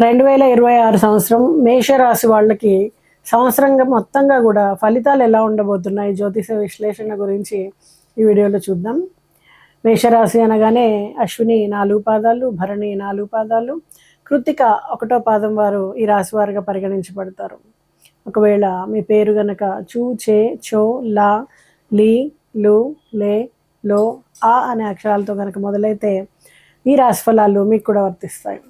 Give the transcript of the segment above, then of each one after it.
2026 సంవత్సరం మేషరాశి వాళ్ళకి సంవత్సరంగా మొత్తంగా కూడా ఫలితాలు ఎలా ఉండబోతున్నాయి జ్యోతిష విశ్లేషణ గురించి ఈ వీడియోలో చూద్దాం. మేషరాశి అనగానే అశ్విని 4 పాదాలు, భరణి 4 పాదాలు, కృత్తిక 1వ పాదం వారు ఈ రాశి వారుగా పరిగణించబడతారు. ఒకవేళ మీ పేరు గనక చూ, చే, చో, లా, లీ, లు, లే, లో, ఆ అనే అక్షరాలతో కనుక మొదలైతే ఈ రాశి ఫలాలు మీకు కూడా వర్తిస్తాయి.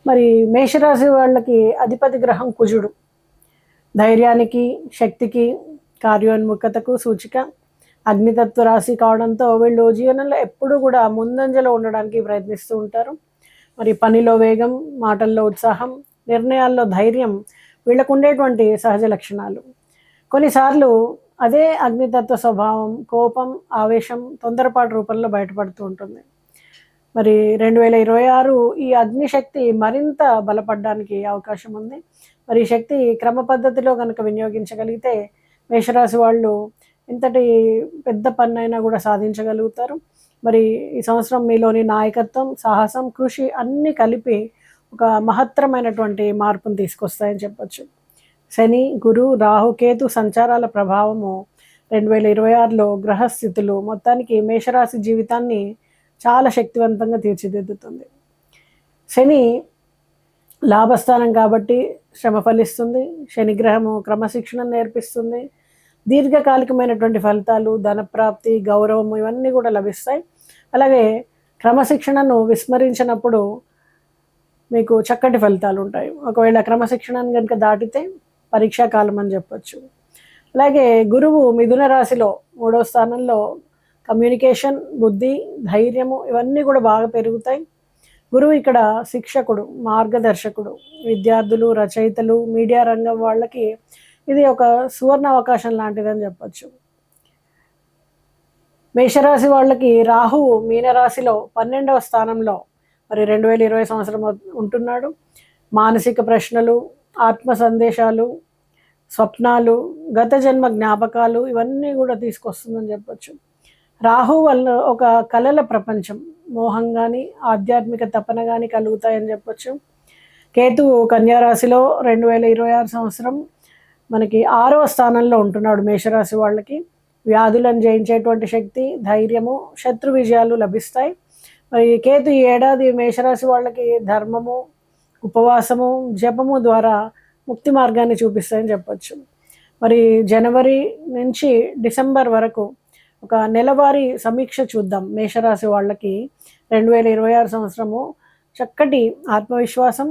మరి మేషరాశి వాళ్ళకి అధిపతి గ్రహం కుజుడు. ధైర్యానికి, శక్తికి, కార్యోన్ముఖతకు సూచిక. అగ్నితత్వ రాశి కావడంతో వీళ్ళు జీవనంలో ఎప్పుడూ కూడా ముందంజలో ఉండడానికి ప్రయత్నిస్తూ ఉంటారు. మరి పనిలో వేగం, మాటల్లో ఉత్సాహం, నిర్ణయాల్లో ధైర్యం వీళ్ళకు ఉండేటువంటి సహజ లక్షణాలు. కొన్నిసార్లు అదే అగ్నితత్వ స్వభావం, కోపం, ఆవేశం, తొందరపాటు రూపంలో బయటపడుతూ ఉంటుంది. మరి 2026 ఈ అగ్నిశక్తి మరింత బలపడడానికి అవకాశం ఉంది. మరి ఈ శక్తి క్రమ పద్ధతిలో కనుక వినియోగించగలిగితే మేషరాశి వాళ్ళు ఇంతటి పెద్ద పన్నైనా కూడా సాధించగలుగుతారు. మరి ఈ సంవత్సరం మీలోని నాయకత్వం, సాహసం, కృషి అన్నీ కలిపి ఒక మహత్తరమైనటువంటి మార్పును తీసుకొస్తాయని చెప్పచ్చు. శని, గురు, రాహు, కేతు సంచారాల ప్రభావము 2026లో గ్రహస్థితులు మొత్తానికి మేషరాశి జీవితాన్ని చాలా శక్తివంతంగా తీర్చిదిద్దుతుంది. శని లాభస్థానం కాబట్టి శ్రమ ఫలిస్తుంది. శనిగ్రహము క్రమశిక్షణ నేర్పిస్తుంది. దీర్ఘకాలికమైనటువంటి ఫలితాలు, ధనప్రాప్తి, గౌరవము ఇవన్నీ కూడా లభిస్తాయి. అలాగే క్రమశిక్షణను విస్మరించినప్పుడు మీకు చక్కటి ఫలితాలు ఉంటాయి. ఒకవేళ క్రమశిక్షణను కనుక దాటితే పరీక్షాకాలం అని చెప్పచ్చు. అలాగే గురువు మిథున రాశిలో 3వ స్థానంలో కమ్యూనికేషన్, బుద్ధి, ధైర్యము ఇవన్నీ కూడా బాగా పెరుగుతాయి. గురువు ఇక్కడ శిక్షకుడు, మార్గదర్శకుడు. విద్యార్థులు, రచయితలు, మీడియా రంగం వాళ్ళకి ఇది ఒక సువర్ణ అవకాశం లాంటిదని చెప్పచ్చు. మేషరాశి వాళ్ళకి రాహు మీనరాశిలో 12వ స్థానంలో మరి 2020 సంవత్సరం ఉంటున్నాడు. మానసిక ప్రశ్నలు, ఆత్మ సందేశాలు, స్వప్నాలు, గత జన్మ జ్ఞాపకాలు ఇవన్నీ కూడా తీసుకొస్తుందని చెప్పచ్చు. రాహు వల్ల ఒక కళల ప్రపంచం, మోహం కానీ, ఆధ్యాత్మిక తపన కానీ కలుగుతాయని చెప్పచ్చు. కేతువు కన్యారాశిలో 2026 సంవత్సరం మనకి 6వ స్థానంలో ఉంటున్నాడు. మేషరాశి వాళ్ళకి వ్యాధులను జయించేటువంటి శక్తి, ధైర్యము, శత్రు విజయాలు లభిస్తాయి. మరి కేతు ఈ ఏడాది మేషరాశి వాళ్ళకి ధర్మము, ఉపవాసము, జపము ద్వారా ముక్తి మార్గాన్ని చూపిస్తాయని చెప్పచ్చు. మరి జనవరి నుంచి డిసెంబర్ వరకు ఒక నెలవారీ సమీక్ష చూద్దాం. మేషరాశి వాళ్ళకి 2026 సంవత్సరము చక్కటి ఆత్మవిశ్వాసం,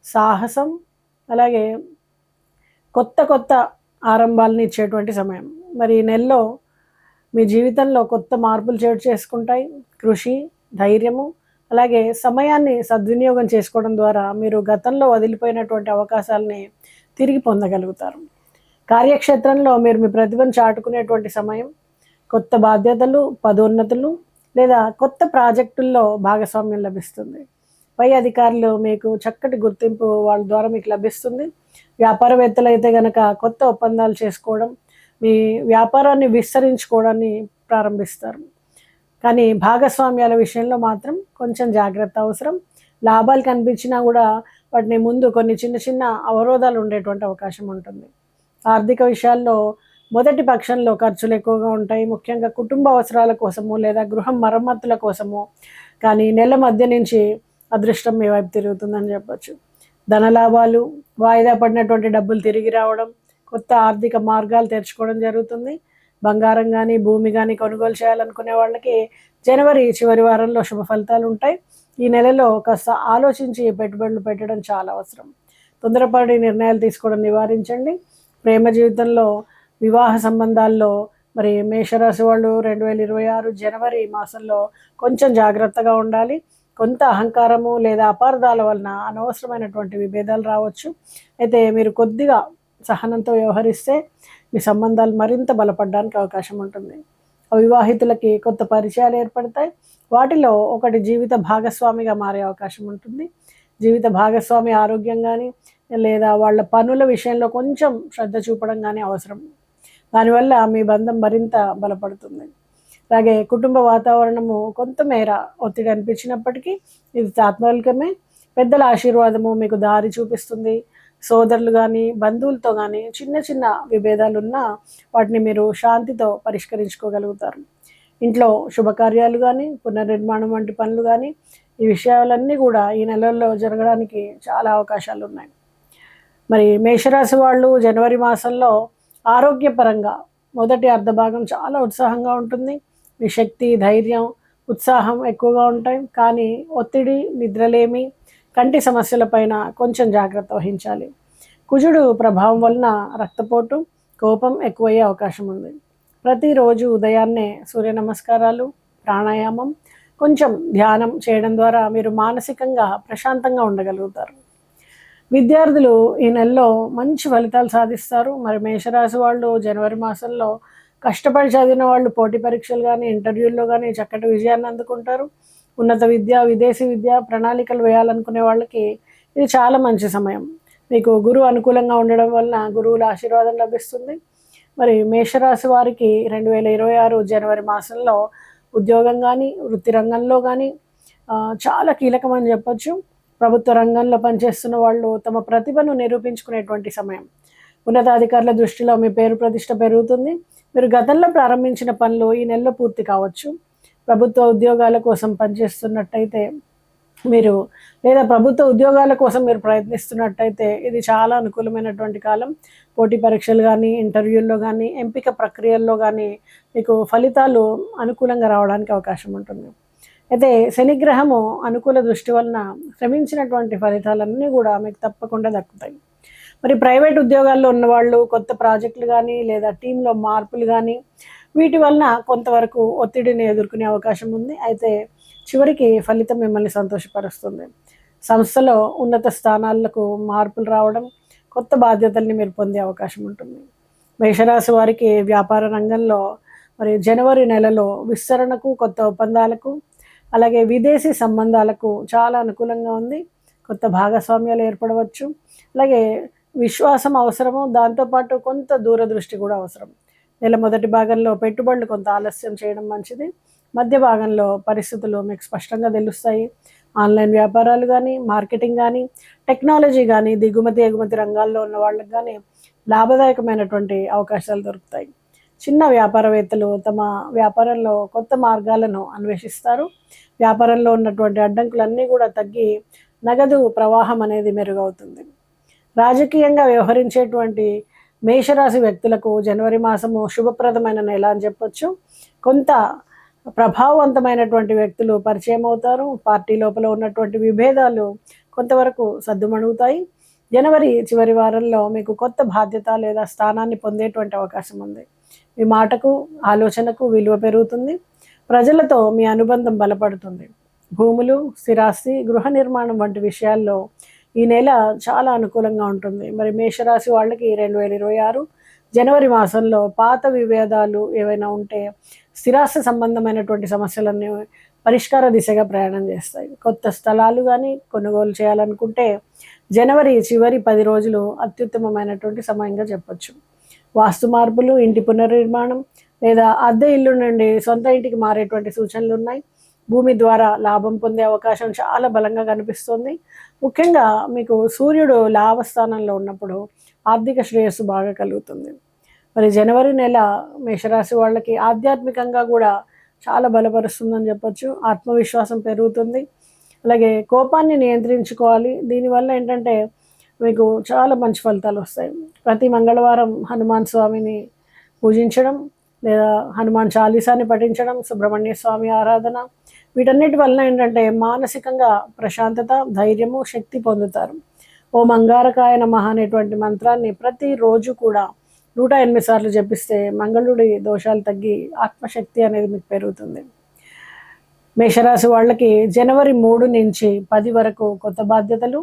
సాహసం, అలాగే కొత్త ఆరంభాలను ఇచ్చేటువంటి సమయం. మరి ఈ నెలలో మీ జీవితంలో కొత్త మార్పులు చోటు చేసుకుంటాయి. కృషి, ధైర్యము, అలాగే సమయాన్ని సద్వినియోగం చేసుకోవడం ద్వారా మీరు గతంలో వదిలిపోయినటువంటి అవకాశాలని తిరిగి పొందగలుగుతారు. కార్యక్షేత్రంలో మీరు మీ ప్రతిభను చాటుకునేటువంటి సమయం. కొత్త బాధ్యతలు, పదోన్నతులు లేదా కొత్త ప్రాజెక్టుల్లో భాగస్వామ్యం లభిస్తుంది. పై అధికారులు మీకు చక్కటి గుర్తింపు వాళ్ళ ద్వారా మీకు లభిస్తుంది. వ్యాపారవేత్తలు అయితే కనుక కొత్త ఒప్పందాలు చేసుకోవడం, మీ వ్యాపారాన్ని విస్తరించుకోవడాన్ని ప్రారంభిస్తారు. కానీ భాగస్వామ్యాల విషయంలో మాత్రం కొంచెం జాగ్రత్త అవసరం. లాభాలు కనిపించినా కూడా వాటిని ముందు కొన్ని చిన్న అవరోధాలు ఉండేటువంటి అవకాశం ఉంటుంది. ఆర్థిక విషయాల్లో మొదటి పక్షంలో ఖర్చులు ఎక్కువగా ఉంటాయి, ముఖ్యంగా కుటుంబ అవసరాల కోసము లేదా గృహం మరమ్మతుల కోసము. కానీ నెల మధ్య నుంచి అదృష్టం మీ వైపు తిరుగుతుందని చెప్పచ్చు. ధనలాభాలు, వాయిదా పడినటువంటి డబ్బులు తిరిగి రావడం, కొత్త ఆర్థిక మార్గాలు తెరుచుకోవడం జరుగుతుంది. బంగారం కానీ, భూమి కానీ కొనుగోలు చేయాలనుకునే వాళ్ళకి జనవరి చివరి వారంలో శుభ ఫలితాలు ఉంటాయి. ఈ నెలలో కాస్త ఆలోచించి పెట్టుబడులు పెట్టడం చాలా అవసరం. తొందరపడి నిర్ణయాలు తీసుకోవడం నివారించండి. ప్రేమ జీవితంలో, వివాహ సంబంధాల్లో మరి మేషరాశి వాళ్ళు 2026 జనవరి మాసంలో కొంచెం జాగ్రత్తగా ఉండాలి. కొంత అహంకారము లేదా అపార్థాల వలన అనవసరమైనటువంటి విభేదాలు రావచ్చు. అయితే మీరు కొద్దిగా సహనంతో వ్యవహరిస్తే మీ సంబంధాలు మరింత బలపడడానికి అవకాశం ఉంటుంది. అవివాహితులకి కొత్త పరిచయాలు ఏర్పడతాయి. వాటిలో ఒకటి జీవిత భాగస్వామిగా మారే అవకాశం ఉంటుంది. జీవిత భాగస్వామి ఆరోగ్యం కానీ లేదా వాళ్ళ పనుల విషయంలో కొంచెం శ్రద్ధ చూపడం కానీ అవసరం. దానివల్ల మీ బంధం మరింత బలపడుతుంది. అలాగే కుటుంబ వాతావరణము కొంతమేర ఒత్తిడి అనిపించినప్పటికీ ఇది తాత్కాలికమే. పెద్దల ఆశీర్వాదము మీకు దారి చూపిస్తుంది. సోదరులు కానీ బంధువులతో కానీ చిన్న చిన్న విభేదాలు ఉన్నా వాటిని మీరు శాంతితో పరిష్కరించుకోగలుగుతారు. ఇంట్లో శుభకార్యాలు కానీ పునర్నిర్మాణం వంటి పనులు కానీ ఈ విషయాలన్నీ కూడా ఈ నెలల్లో జరగడానికి చాలా అవకాశాలు ఉన్నాయి. మరి మేషరాశి వాళ్ళు జనవరి మాసంలో ఆరోగ్యపరంగా మొదటి అర్ధభాగం చాలా ఉత్సాహంగా ఉంటుంది. మీ శక్తి, ధైర్యం, ఉత్సాహం ఎక్కువగా ఉంటాయి. కానీ ఒత్తిడి, నిద్రలేమి, కంటి సమస్యలపైన కొంచెం జాగ్రత్త వహించాలి. కుజుడు ప్రభావం వలన రక్తపోటు, కోపం ఎక్కువయ్యే అవకాశం ఉంది. ప్రతిరోజు ఉదయాన్నే సూర్య నమస్కారాలు, ప్రాణాయామం, కొంచెం ధ్యానం చేయడం ద్వారా మీరు మానసికంగా ప్రశాంతంగా ఉండగలుగుతారు. విద్యార్థులు ఈ నెలలో మంచి ఫలితాలు సాధిస్తారు. మరి మేషరాశి వాళ్ళు జనవరి మాసంలో కష్టపడి చదివిన వాళ్ళు పోటీ పరీక్షలు కానీ ఇంటర్వ్యూల్లో కానీ చక్కటి విజయాన్ని అందుకుంటారు. ఉన్నత విద్య, విదేశీ విద్య ప్రణాళికలు వేయాలనుకునే వాళ్ళకి ఇది చాలా మంచి సమయం. మీకు గురువు అనుకూలంగా ఉండడం వలన గురువుల ఆశీర్వాదం లభిస్తుంది. మరి మేషరాశి వారికి 2026 జనవరి మాసంలో ఉద్యోగం కానీ వృత్తి రంగంలో కానీ చాలా కీలకమని చెప్పొచ్చు. ప్రభుత్వ రంగంలో పనిచేస్తున్న వాళ్ళు తమ ప్రతిభను నిరూపించుకునేటువంటి సమయం. ఉన్నతాధికారుల దృష్టిలో మీ పేరు ప్రతిష్ట పెరుగుతుంది. మీరు గతంలో ప్రారంభించిన పనులు ఈ నెలలో పూర్తి కావచ్చు. ప్రభుత్వ ఉద్యోగాల కోసం పనిచేస్తున్నట్టయితే మీరు లేదా ప్రభుత్వ ఉద్యోగాల కోసం మీరు ప్రయత్నిస్తున్నట్టయితే ఇది చాలా అనుకూలమైనటువంటి కాలం. పోటీ పరీక్షలు కానీ ఇంటర్వ్యూల్లో కానీ ఎంపిక ప్రక్రియల్లో కానీ మీకు ఫలితాలు అనుకూలంగా రావడానికి అవకాశం ఉంటుంది. అయితే శనిగ్రహము అనుకూల దృష్టి వలన శ్రమించినటువంటి ఫలితాలన్నీ కూడా మీకు తప్పకుండా దక్కుతాయి. మరి ప్రైవేట్ ఉద్యోగాల్లో ఉన్నవాళ్ళు కొత్త ప్రాజెక్టులు కానీ లేదా టీంలో మార్పులు కానీ వీటి వలన కొంతవరకు ఒత్తిడిని ఎదుర్కొనే అవకాశం ఉంది. అయితే చివరికి ఫలితం మిమ్మల్ని సంతోషపరుస్తుంది. సంస్థలో ఉన్నత స్థానాలకు మార్పులు రావడం, కొత్త బాధ్యతల్ని మీరు పొందే అవకాశం ఉంటుంది. మేషరాశి వారికి వ్యాపార రంగంలో మరి జనవరి నెలలో విస్తరణకు, కొత్త ఒప్పందాలకు, అలాగే విదేశీ సంబంధాలకు చాలా అనుకూలంగా ఉంది. కొత్త భాగస్వామ్యాలు ఏర్పడవచ్చు. అలాగే విశ్వాసం అవసరము, దాంతోపాటు కొంత దూరదృష్టి కూడా అవసరం. నెల మొదటి భాగంలో పెట్టుబడులు కొంత ఆలస్యం చేయడం మంచిది. మధ్య భాగంలో పరిస్థితులు మీకు స్పష్టంగా తెలుస్తాయి. ఆన్లైన్ వ్యాపారాలు కానీ మార్కెటింగ్ కానీ టెక్నాలజీ కానీ దిగుమతి ఎగుమతి రంగాల్లో ఉన్న వాళ్ళకి కానీ లాభదాయకమైనటువంటి అవకాశాలు దొరుకుతాయి. చిన్న వ్యాపారవేత్తలు తమ వ్యాపారంలో కొత్త మార్గాలను అన్వేషిస్తారు. వ్యాపారంలో ఉన్నటువంటి అడ్డంకులన్నీ కూడా తగ్గి నగదు ప్రవాహం అనేది మెరుగవుతుంది. రాజకీయంగా వ్యవహరించేటువంటి మేషరాశి వ్యక్తులకు జనవరి మాసము శుభప్రదమైన నెల అని చెప్పొచ్చు. కొంత ప్రభావవంతమైనటువంటి వ్యక్తులు పరిచయం అవుతారు. పార్టీ లోపల ఉన్నటువంటి విభేదాలు కొంతవరకు సద్దుమణుగుతాయి. జనవరి చివరి వారంలో మీకు కొత్త బాధ్యత లేదా స్థానాన్ని పొందేటువంటి అవకాశం ఉంది. మీ మాటకు, ఆలోచనకు విలువ పెరుగుతుంది. ప్రజలతో మీ అనుబంధం బలపడుతుంది. భూములు, స్థిరాస్తి, గృహ నిర్మాణం వంటి విషయాల్లో ఈ నెల చాలా అనుకూలంగా ఉంటుంది. మరి మేషరాశి వాళ్ళకి 2026 జనవరి మాసంలో పాత విభేదాలు ఏవైనా ఉంటే స్థిరాస్తి సంబంధమైనటువంటి సమస్యలన్నీ పరిష్కార దిశగా ప్రయాణం చేస్తాయి. కొత్త స్థలాలు కానీ కొనుగోలు చేయాలనుకుంటే జనవరి చివరి 10 రోజులు అత్యుత్తమమైనటువంటి సమయంగా చెప్పొచ్చు. వాస్తు మార్పులు, ఇంటి పునర్నిర్మాణం లేదా అద్దె ఇల్లు నుండి సొంత ఇంటికి మారేటువంటి సూచనలు ఉన్నాయి. భూమి ద్వారా లాభం పొందే అవకాశం చాలా బలంగా కనిపిస్తుంది. ముఖ్యంగా మీకు సూర్యుడు లాభస్థానంలో ఉన్నప్పుడు ఆర్థిక శ్రేయస్సు బాగా కలుగుతుంది. మరి జనవరి నెల మేషరాశి వాళ్ళకి ఆధ్యాత్మికంగా కూడా చాలా బలపరుస్తుందని చెప్పొచ్చు. ఆత్మవిశ్వాసం పెరుగుతుంది. అలాగే కోపాన్ని నియంత్రించుకోవాలి. దీనివల్ల ఏంటంటే మీకు చాలా మంచి ఫలితాలు వస్తాయి. ప్రతి మంగళవారం హనుమాన్ స్వామిని పూజించడం లేదా హనుమాన్ చాలీసాని పఠించడం, సుబ్రహ్మణ్య స్వామి ఆరాధన వీటన్నిటి వలన ఏంటంటే మానసికంగా ప్రశాంతత, ధైర్యము, శక్తి పొందుతారు. ఓం అంగారకాయ నమః అనేటువంటి మంత్రాన్ని ప్రతిరోజు కూడా 108 సార్లు జపిస్తే మంగళుడి దోషాలు తగ్గి ఆత్మశక్తి అనేది మీకు పెరుగుతుంది. మేషరాశి వాళ్ళకి జనవరి 3 నుంచి 10 వరకు కొత్త బాధ్యతలు,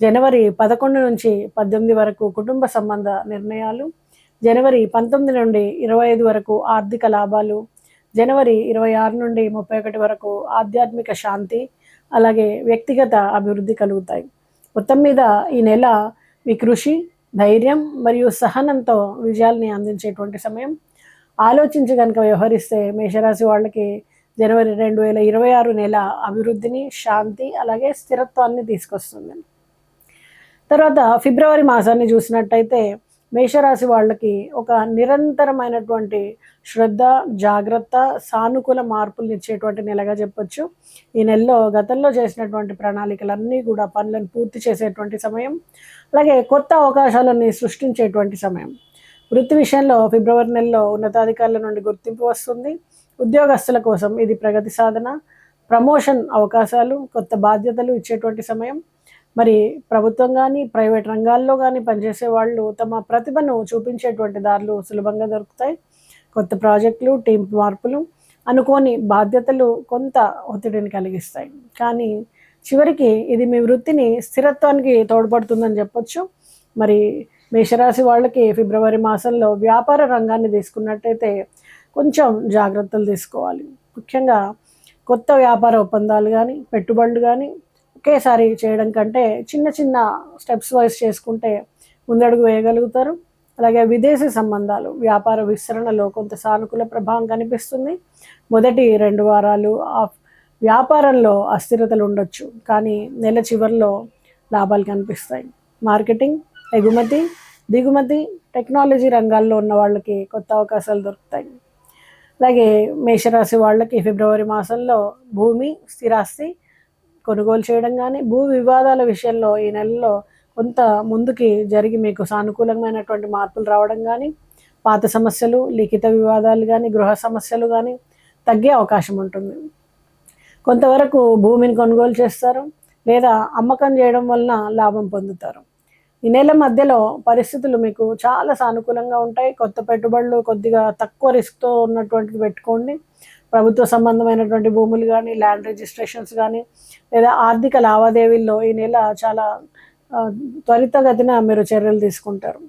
జనవరి 11 నుంచి 18 వరకు కుటుంబ సంబంధ నిర్ణయాలు, జనవరి 19 నుండి 25 వరకు ఆర్థిక లాభాలు, జనవరి 26 నుండి 31 వరకు ఆధ్యాత్మిక శాంతి, అలాగే వ్యక్తిగత అభివృద్ధి కలుగుతాయి. మొత్తం మీద ఈ నెల మీ కృషి, ధైర్యం మరియు సహనంతో విజయాల్ని అందించేటువంటి సమయం. ఆలోచించి కనుక వ్యవహరిస్తే మేషరాశి వాళ్ళకి జనవరి 2026 నెల అభివృద్ధిని, శాంతి అలాగే స్థిరత్వాన్ని తీసుకొస్తుంది. తర్వాత ఫిబ్రవరి మాసాన్ని చూసినట్టయితే మేషరాశి వాళ్ళకి ఒక నిరంతరమైనటువంటి శ్రద్ధ, జాగ్రత్త, సానుకూల మార్పులు ఇచ్చేటువంటి నెలగా చెప్పొచ్చు. ఈ నెలలో గతంలో చేసినటువంటి ప్రణాళికలన్నీ కూడా పనులను పూర్తి చేసేటువంటి సమయం, అలాగే కొత్త అవకాశాలని సృష్టించేటువంటి సమయం. వృత్తి విషయంలో ఫిబ్రవరి నెలలో ఉన్నతాధికారుల నుండి గుర్తింపు వస్తుంది. ఉద్యోగస్తుల కోసం ఇది ప్రగతి సాధన, ప్రమోషన్ అవకాశాలు, కొత్త బాధ్యతలు ఇచ్చేటువంటి సమయం. మరి ప్రభుత్వం కానీ, ప్రైవేట్ రంగాల్లో కానీ పనిచేసే వాళ్ళు తమ ప్రతిభను చూపించేటువంటి దారులు సులభంగా దొరుకుతాయి. కొత్త ప్రాజెక్టులు, టీం మార్పులు, అనుకోని బాధ్యతలు కొంత ఒత్తిడిని కలిగిస్తాయి. కానీ చివరికి ఇది మీ వృత్తిని స్థిరత్వానికి తోడ్పడుతుందని చెప్పొచ్చు. మరి మేషరాశి వాళ్ళకి ఫిబ్రవరి మాసంలో వ్యాపార రంగాన్ని తీసుకున్నట్టయితే కొంచెం జాగ్రత్తలు తీసుకోవాలి. ముఖ్యంగా కొత్త వ్యాపార ఒప్పందాలు కానీ, పెట్టుబడులు కానీ ఒకేసారి చేయడం కంటే చిన్న చిన్న స్టెప్స్ వైజ్ చేసుకుంటే ముందడుగు వేయగలుగుతారు. అలాగే విదేశీ సంబంధాలు, వ్యాపార విస్తరణలో కొంత సానుకూల ప్రభావం కనిపిస్తుంది. మొదటి 2 వారాలు వ్యాపారంలో అస్థిరతలు ఉండొచ్చు, కానీ నెల చివరిలో లాభాలు కనిపిస్తాయి. మార్కెటింగ్, ఎగుమతి, దిగుమతి, టెక్నాలజీ రంగాల్లో ఉన్న వాళ్ళకి కొత్త అవకాశాలు దొరుకుతాయి. అలాగే మేషరాశి వాళ్ళకి ఫిబ్రవరి మాసంలో భూమి, స్థిరాస్తి కొనుగోలు చేయడం కానీ, భూ వివాదాల విషయంలో ఈ నెలలో కొంత ముందుకి జరిగి మీకు సానుకూలమైనటువంటి మార్పులు రావడం కానీ, పాత సమస్యలు, లిఖిత వివాదాలు కానీ, గృహ సమస్యలు కానీ తగ్గే అవకాశం ఉంటుంది. కొంతవరకు భూమిని కొనుగోలు చేస్తారు లేదా అమ్మకం చేయడం వలన లాభం పొందుతారు. ఈ నెల మధ్యలో పరిస్థితులు మీకు చాలా సానుకూలంగా ఉంటాయి. కొత్త పెట్టుబడులు కొద్దిగా తక్కువ రిస్క్తో ఉన్నటువంటివి పెట్టుకోండి. ప్రభుత్వ సంబంధమైనటువంటి భూములు కానీ, ల్యాండ్ రిజిస్ట్రేషన్స్ కానీ, లేదా ఆర్థిక లావాదేవీల్లో ఈ నెల చాలా త్వరితగతిన మీరు చర్యలు తీసుకుంటారు.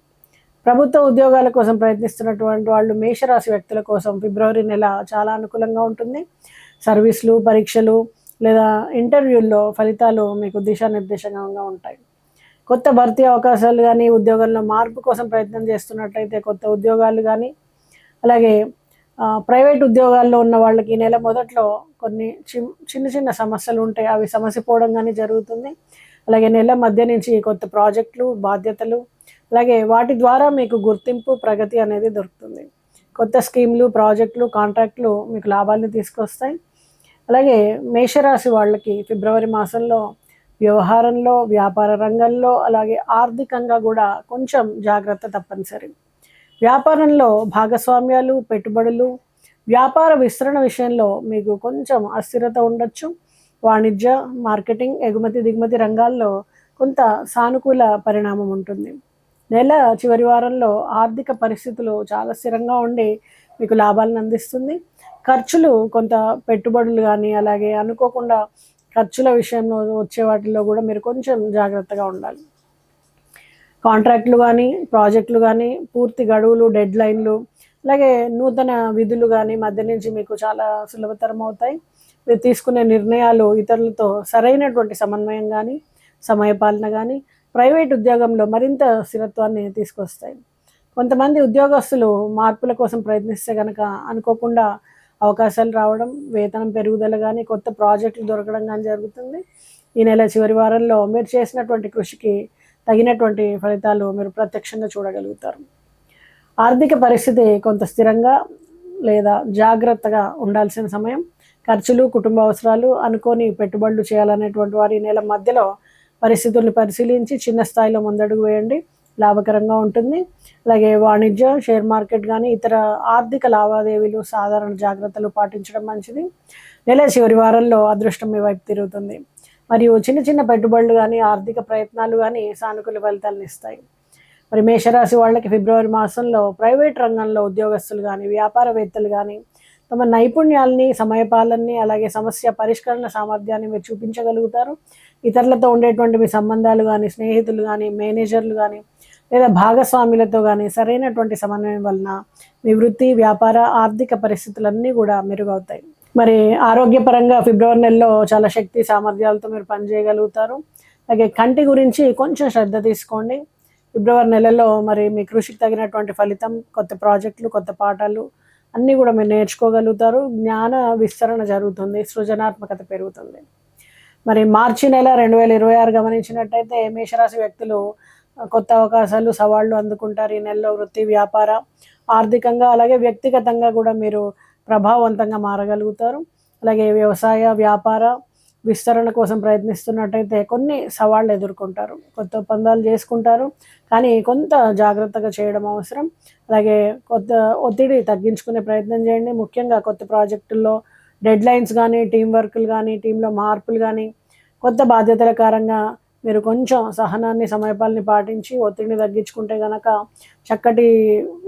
ప్రభుత్వ ఉద్యోగాల కోసం ప్రయత్నిస్తున్నటువంటి వాళ్ళు, మేషరాశి వ్యక్తుల కోసం ఫిబ్రవరి నెల చాలా అనుకూలంగా ఉంటుంది. సర్వీసులు, పరీక్షలు లేదా ఇంటర్వ్యూల్లో ఫలితాలు మీకు దిశానిర్దేశంగా ఉంటాయి. కొత్త భర్తీ అవకాశాలు కానీ, ఉద్యోగంలో మార్పు కోసం ప్రయత్నం చేస్తున్నట్లయితే కొత్త ఉద్యోగాలు కానీ, అలాగే ప్రైవేట్ ఉద్యోగాల్లో ఉన్న వాళ్ళకి ఈ నెల మొదట్లో కొన్ని చిన్న చిన్న సమస్యలు ఉంటాయి, అవి సమసిపోవడం కానీ జరుగుతుంది. అలాగే నెల మధ్య నుంచి కొత్త ప్రాజెక్టులు, బాధ్యతలు, అలాగే వాటి ద్వారా మీకు గుర్తింపు, ప్రగతి అనేది దొరుకుతుంది. కొత్త స్కీమ్లు, ప్రాజెక్టులు, కాంట్రాక్టులు మీకు లాభాలను తీసుకొస్తాయి. అలాగే మేషరాశి వాళ్ళకి ఫిబ్రవరి మాసంలో వ్యవహారంలో, వ్యాపార రంగంలో, అలాగే ఆర్థికంగా కూడా కొంచెం జాగ్రత్త తప్పనిసరి. వ్యాపారంలో భాగస్వామ్యాలు, పెట్టుబడులు, వ్యాపార విస్తరణ విషయంలో మీకు కొంచెం అస్థిరత ఉండొచ్చు. వాణిజ్య, మార్కెటింగ్, ఎగుమతి, దిగుమతి రంగాల్లో కొంత సానుకూల పరిణామం ఉంటుంది. నెల చివరి వారంలో ఆర్థిక పరిస్థితులు చాలా స్థిరంగా ఉండి మీకు లాభాలను అందిస్తుంది. ఖర్చులు, కొంత పెట్టుబడులు కానీ, అలాగే అనుకోకుండా ఖర్చుల విషయంలో వచ్చే వాటిల్లో కూడా మీరు కొంచెం జాగ్రత్తగా ఉండాలి. కాంట్రాక్టులు కానీ, ప్రాజెక్టులు కానీ, పూర్తి గడువులు, డెడ్ లైన్లు, అలాగే నూతన విధులు కానీ మధ్య నుంచి మీకు చాలా సులభతరం అవుతాయి. మీరు తీసుకునే నిర్ణయాలు ఇతరులతో సరైనటువంటి సమన్వయం కానీ, సమయపాలన కానీ ప్రైవేట్ ఉద్యోగంలో మరింత స్థిరత్వాన్ని తీసుకొస్తాయి. కొంతమంది ఉద్యోగస్తులు మార్పుల కోసం ప్రయత్నిస్తే కనుక అనుకోకుండా అవకాశాలు రావడం, వేతనం పెరుగుదల కానీ, కొత్త ప్రాజెక్టులు దొరకడం కానీ జరుగుతుంది. ఈ నెల చివరి వారంలో మీరు చేసినటువంటి కృషికి తగినటువంటి ఫలితాలు మీరు ప్రత్యక్షంగా చూడగలుగుతారు. ఆర్థిక పరిస్థితి కొంత స్థిరంగా లేదా జాగ్రత్తగా ఉండాల్సిన సమయం. ఖర్చులు, కుటుంబ అవసరాలు, అనుకోని పెట్టుబడులు చేయాలనేటువంటి వారి నెల మధ్యలో పరిస్థితుల్ని పరిశీలించి చిన్న స్థాయిలో ముందడుగు వేయండి, లాభకరంగా ఉంటుంది. అలాగే వాణిజ్య, షేర్ మార్కెట్ కానీ ఇతర ఆర్థిక లావాదేవీలు సాధారణ జాగ్రత్తలు పాటించడం మంచిది. నెల చివరి వారంలో అదృష్టం మీ వైపు తిరుగుతుంది మరియు చిన్న చిన్న పెట్టుబడులు కానీ, ఆర్థిక ప్రయత్నాలు కానీ సానుకూల ఫలితాలను ఇస్తాయి. మరి మేషరాశి వాళ్ళకి ఫిబ్రవరి మాసంలో ప్రైవేట్ రంగంలో ఉద్యోగస్తులు కానీ, వ్యాపారవేత్తలు కానీ తమ నైపుణ్యాలని, సమయపాలనని, అలాగే సమస్య పరిష్కరణ సామర్థ్యాన్ని మీరు చూపించగలుగుతారు. ఇతరులతో ఉండేటువంటి మీ సంబంధాలు కానీ, స్నేహితులు కానీ, మేనేజర్లు కానీ లేదా భాగస్వాములతో కానీ సరైనటువంటి సమన్వయం వలన మీ వృత్తి, వ్యాపార, ఆర్థిక పరిస్థితులన్నీ కూడా మెరుగవుతాయి. మరి ఆరోగ్యపరంగా ఫిబ్రవరి నెలలో చాలా శక్తి సామర్థ్యాలతో మీరు పనిచేయగలుగుతారు. అలాగే కంటి గురించి కొంచెం శ్రద్ధ తీసుకోండి. ఫిబ్రవరి నెలలో మరి మీ కృషికి తగినటువంటి ఫలితం, కొత్త ప్రాజెక్టులు, కొత్త పాఠాలు, అన్నీ కూడా మీరు నేర్చుకోగలుగుతారు. జ్ఞాన విస్తరణ జరుగుతుంది, సృజనాత్మకత పెరుగుతుంది. మరి మార్చి నెల 2026 గమనించినట్టయితే మేషరాశి వ్యక్తులు కొత్త అవకాశాలు, సవాళ్లు అందుకుంటారు. ఈ నెలలో వృత్తి, వ్యాపార, ఆర్థికంగా అలాగే వ్యక్తిగతంగా కూడా మీరు ప్రభావవంతంగా మారగలుగుతారు. అలాగే వ్యవసాయ, వ్యాపార విస్తరణ కోసం ప్రయత్నిస్తున్నట్టయితే కొన్ని సవాళ్ళు ఎదుర్కొంటారు. కొత్త ఒప్పందాలు చేసుకుంటారు, కానీ కొంత జాగ్రత్తగా చేయడం అవసరం. అలాగే కొత్త ఒత్తిడి తగ్గించుకునే ప్రయత్నం చేయండి. ముఖ్యంగా కొత్త ప్రాజెక్టుల్లో డెడ్లైన్స్ కానీ, టీం వర్క్లు కానీ, టీంలో మార్పులు కానీ, కొత్త బాధ్యతల కారణంగా మీరు కొంచెం సహనాన్ని, సమయపాలన పాటించి ఒత్తిడిని తగ్గించుకుంటే గనక చక్కటి